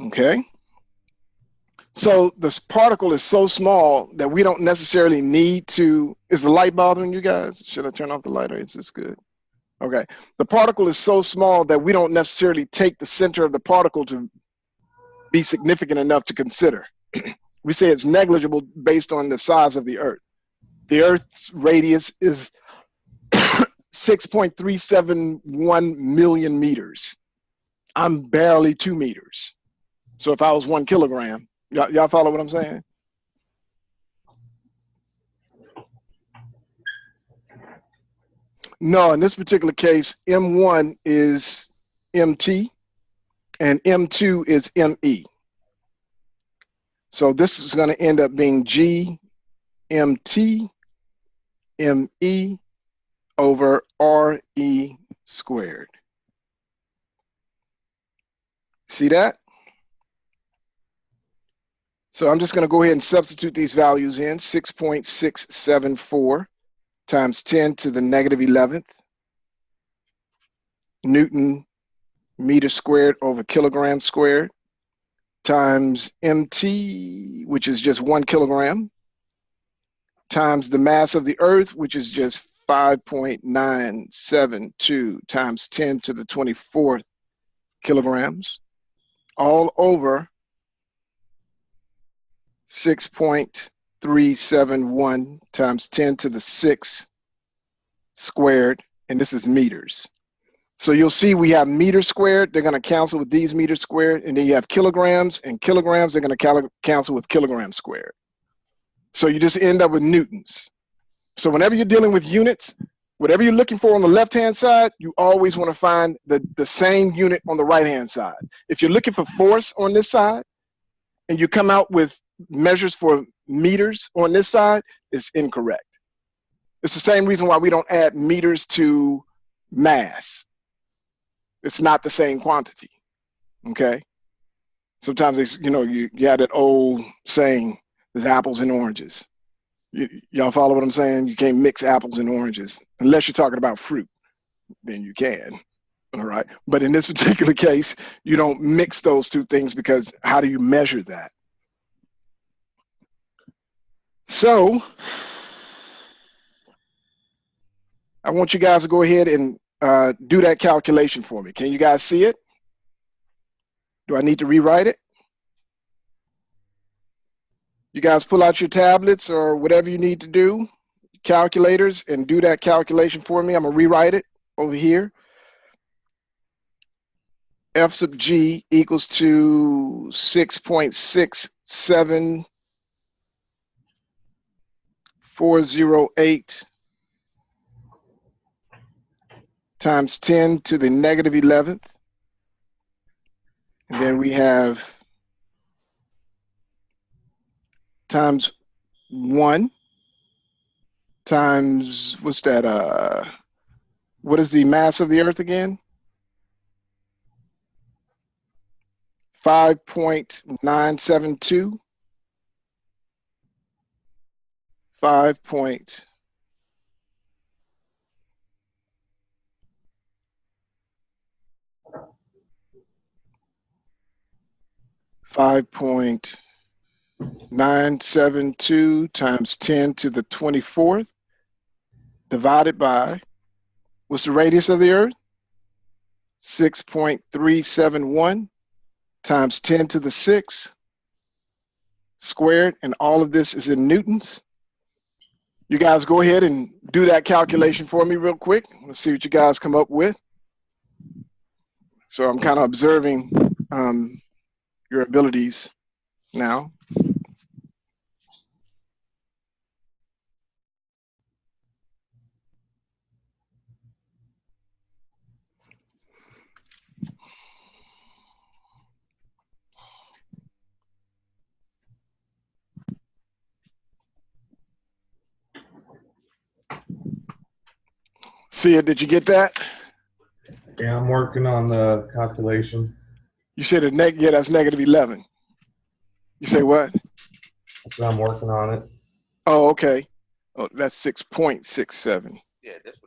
Okay. So this particle is so small that we don't necessarily need to, is the light bothering you guys? Should I turn off the light or is this good? Okay. The particle is so small that we don't necessarily take the center of the particle to be significant enough to consider. We say it's negligible based on the size of the Earth. The Earth's radius is 6.371 million meters. I'm barely 2 meters. So if I was 1 kilogram, y'all follow what I'm saying? No, in this particular case, M1 is MT and M2 is ME. So this is going to end up being G MT ME over RE squared. See that? So I'm just going to go ahead and substitute these values in. 6.674 times 10 to the negative 11th Newton meter squared over kilogram squared times MT, which is just 1 kilogram, times the mass of the Earth, which is just 5.972 times 10 to the 24th kilograms, all over 6.371 times 10 to the 6 squared, and this is meters. So you'll see we have meters squared, they're going to cancel with these meters squared, and then you have kilograms, and kilograms, they're going to cancel with kilograms squared. So you just end up with newtons. So whenever you're dealing with units, whatever you're looking for on the left-hand side, you always want to find the same unit on the right-hand side. If you're looking for force on this side, and you come out with measures for meters on this side, it's incorrect. It's the same reason why we don't add meters to mass. It's not the same quantity, okay? Sometimes they, you got that old saying, there's apples and oranges. Y'all follow what I'm saying? You can't mix apples and oranges unless you're talking about fruit, then you can, all right? But in this particular case, you don't mix those two things because how do you measure that? So I want you guys to go ahead and do that calculation for me. Can you guys see it? Do I need to rewrite it? You guys pull out your tablets or whatever you need to do, calculators, and do that calculation for me. I'm gonna rewrite it over here. F sub G equals to 6.67408 times 10 to the negative 11th. And then we have times 1 times, what's that? What is the mass of the Earth again? 5.972. 5.972 times 10 to the 24th divided by, what's the radius of the Earth? 6.371 times 10 to the 6 squared, and all of this is in newtons. You guys go ahead and do that calculation for me real quick. Let's see what you guys come up with. So I'm kind of observing your abilities now. See it? Did you get that? Yeah, I'm working on the calculation. You said yeah, that's negative 11. You say what? So I'm working on it. Oh, okay. Oh, that's 6.67. Yeah, that's what